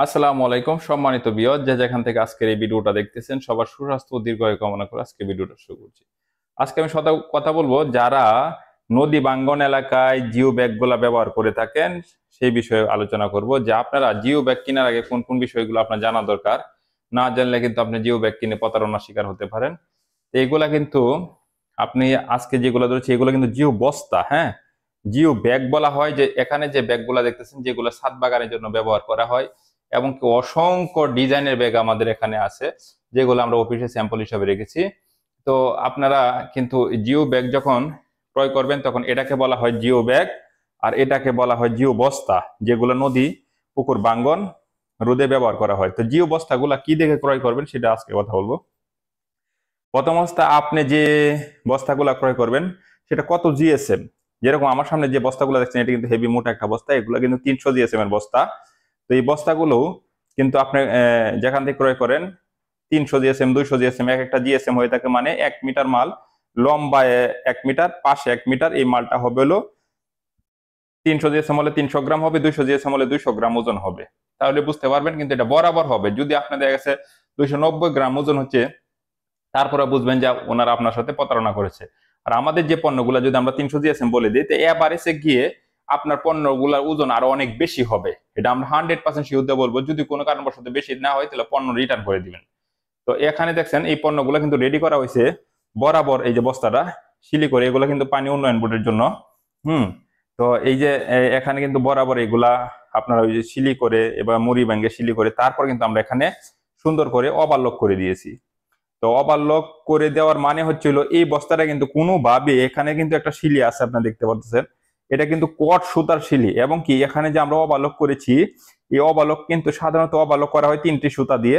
আসসালামু আলাইকুম সম্মানিত ভিউয়ার, যে যেখান থেকে আজকের এই ভিডিওটা দেখতেছেন সবার সুস্বাস্থ্য ও দীর্ঘায়ু কামনা করে আজকে ভিডিওটা শুরু করছি। আজকে আমি কথা বলবো যারা নদী বাঙ্গন এলাকায় জিও ব্যাগগুলা ব্যবহার করে থাকেন সেই বিষয়ে আলোচনা করব, যে আপনারা জিও ব্যাগ কেনার আগে কোন কোন বিষয়গুলো আপনার জানা দরকার। না জানলে কিন্তু আপনি জিও ব্যাগ কিনে প্রতারণার শিকার হতে পারেন। তো এগুলা কিন্তু আপনি আজকে যেগুলো ধরেছি এগুলো কিন্তু জিও বস্তা, হ্যাঁ। জিও ব্যাগ বলা হয় যে এখানে যে ব্যাগগুলা দেখতেছেন যেগুলো ছাদ বাগানের জন্য ব্যবহার করা হয়, এবং কি অসংখ্য ডিজাইনের ব্যাগ আমাদের এখানে আছে যেগুলো আমরা অফিসে স্যাম্পল হিসাবে রেখেছি। তো আপনারা কিন্তু জিও ব্যাগ যখন ক্রয় করবেন তখন এটাকে বলা হয় জিও ব্যাগ, আর এটাকে বলা হয় জিও বস্তা, যেগুলো নদী পুকুর বাঙ্গন রোদে ব্যবহার করা হয়। তো জিও বস্তাগুলা কি দেখে ক্রয় করবেন সেটা আজকে কথা বলবো। প্রথম অবস্থা, আপনি যে বস্তাগুলা ক্রয় করবেন সেটা কত জিএসএম। যেরকম আমার সামনে যে বস্তাগুলো দেখছেন এটা কিন্তু হেভি মোটা একটা বস্তা, এগুলো কিন্তু 300 জিএসএম এর বস্তা। তো এই বস্তাগুলো কিন্তু আপনি যেখান থেকে ক্রয় করেন 300 জিএসএম 200 জিএসএম, এক একটা জিএসএম হয়ে থাকে মানে 1 মিটার মাল, লম্বায় 1 মিটার, পাশে 1 মিটার, এই মালটা হবে হলো 300 জিএসএম হলে 300 গ্রাম হবে, 200 জিএসএম হলে 200 গ্রাম ওজন হবে। তাহলে বুঝতে পারবেন কিন্তু এটা বরাবর হবে। যদি আপনার দেখা গেছে 290 গ্রাম ওজন হচ্ছে, তারপরে বুঝবেন যে ওনারা আপনার সাথে প্রতারণা করেছে। আর আমাদের যে পণ্যগুলো যদি আমরা 300 জিএসএম বলে দিই, তো এভারেজে গিয়ে আপনার পণ্যগুলোর ওজন আরো অনেক বেশি হবে। এটা আমরা 100% শিওর দিয়ে বলবো। যদি কোনো কারণবশত বেশি না হয় তাহলে পণ্য রিটার্ন করে দিবেন। তো এখানে দেখছেন এই পণ্যগুলো কিন্তু রেডি করা হয়েছে বরাবর, এই যে বস্তাটা সিলি করে, এগুলো কিন্তু পানি উন্নয়ন বোর্ডের জন্য। হুম। তো এই যে এখানে কিন্তু বরাবর এগুলা আপনারা ওই যে সিলি করে এবার মুড়ি ব্যাঙ্গে সিলি করে তারপর কিন্তু আমরা এখানে সুন্দর করে ওভারলক করে দিয়েছি। তো ওভারলক করে দেওয়ার মানে হচ্ছিল এই বস্তাটা কিন্তু কোনোভাবে, এখানে কিন্তু একটা শিলি আছে আপনারা দেখতে পাচ্ছেন, এটা কিন্তু কট সুতার শিলি, এবং কি এখানে যে আমরা ওভারলক করেছি এই ওভারলক কিন্তু সাধারণত ওভারলক করা হয় 3টি সুতা দিয়ে,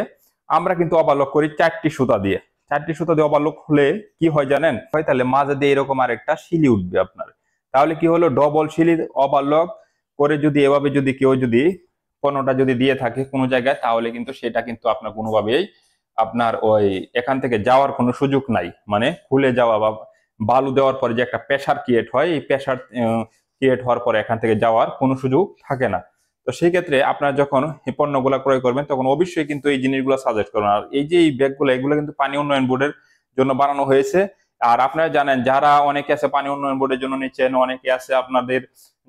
আমরা কিন্তু ওভারলক করি 4টি সুতা দিয়ে। 4টি সুতা দিয়ে ওভারলক হলে কি হয় জানেন, হয় তাহলে মাঝে দিয়ে এরকম আরেকটা শিলি উঠবে আপনার। তাহলে কি হলো, ডবল শিলি ওভারলক করে যদি এভাবে যদি কেউ যদি পণ্যটা যদি দিয়ে থাকে কোনো জায়গায়, তাহলে কিন্তু সেটা কিন্তু আপনার কোনোভাবেই আপনার ওই এখান থেকে যাওয়ার কোনো সুযোগ নাই। মানে খুলে যাওয়া বা বালু দেওয়ার পরে যে একটা প্রেসার ক্রিয়েট হয়, এই প্রেসার ক্রিয়েট হওয়ার পরে এখান থেকে যাওয়ার কোনো সুযোগ থাকে না। তো সেই ক্ষেত্রে আপনারা যখন এই পণ্যগুলো ক্রয় করবেন তখন অবশ্যই কিন্তু এই জিনিসগুলো সাজেস্ট করুন। আর এই যে এই ব্যাগগুলো এগুলো কিন্তু পানি উন্নয়ন বোর্ডের জন্য বানানো হয়েছে। আর আপনারা জানেন যারা অনেকে আছে পানি উন্নয়ন বোর্ডের জন্য নিচ্ছেন, অনেকে আছে আপনাদের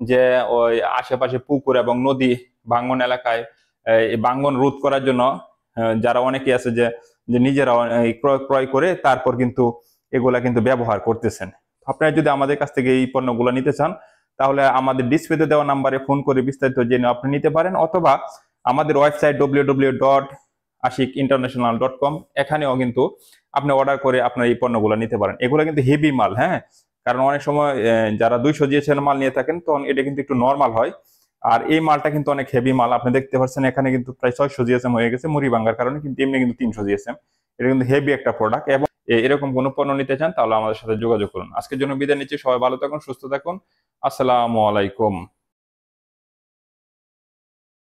যে ওই আশেপাশে পুকুর এবং নদী ভাঙ্গন এলাকায় এই ভাঙ্গন রোধ করার জন্য যারা অনেকে আছে যে যে নিজেরা ক্রয় ক্রয় করে তারপর কিন্তু এগুলা কিন্তু ব্যবহার করতেছেন। আপনারা যদি আমাদের কাছ থেকে এই পণ্যগুলো নিতে চান তাহলে আমাদের ডিসপ্লেতে দেওয়া নাম্বারে ফোন করে বিস্তারিত জেনে আপনি নিতে পারেন, অথবা আমাদের ওয়েবসাইট www.ashikinternational.com, এখানেও কিন্তু আপনি অর্ডার করে আপনার এই পণ্যগুলো নিতে পারেন। এগুলো কিন্তু হেভি মাল, হ্যাঁ। কারণ অনেক সময় যারা 200 জিএসএম মাল নিয়ে থাকেন তখন এটা কিন্তু একটু নর্মাল হয়, আর এই মালটা কিন্তু অনেক হেভি মাল। আপনি দেখতে পাচ্ছেন এখানে কিন্তু প্রায় 600 জিএসএম হয়ে গেছে মুড়ি ভাঙ্গার কারণে, কিন্তু এমনি কিন্তু 300 জিএসএম। এটা কিন্তু হেভি একটা প্রোডাক্ট। এবং এরকম কোনো পণ্য নিতে চান তাহলে আমাদের সাথে যোগাযোগ করুন। আজকের জন্য বিদায় নিচ্ছি, সবাই ভালো থাকুন, সুস্থ থাকুন। আসসালামু আলাইকুম।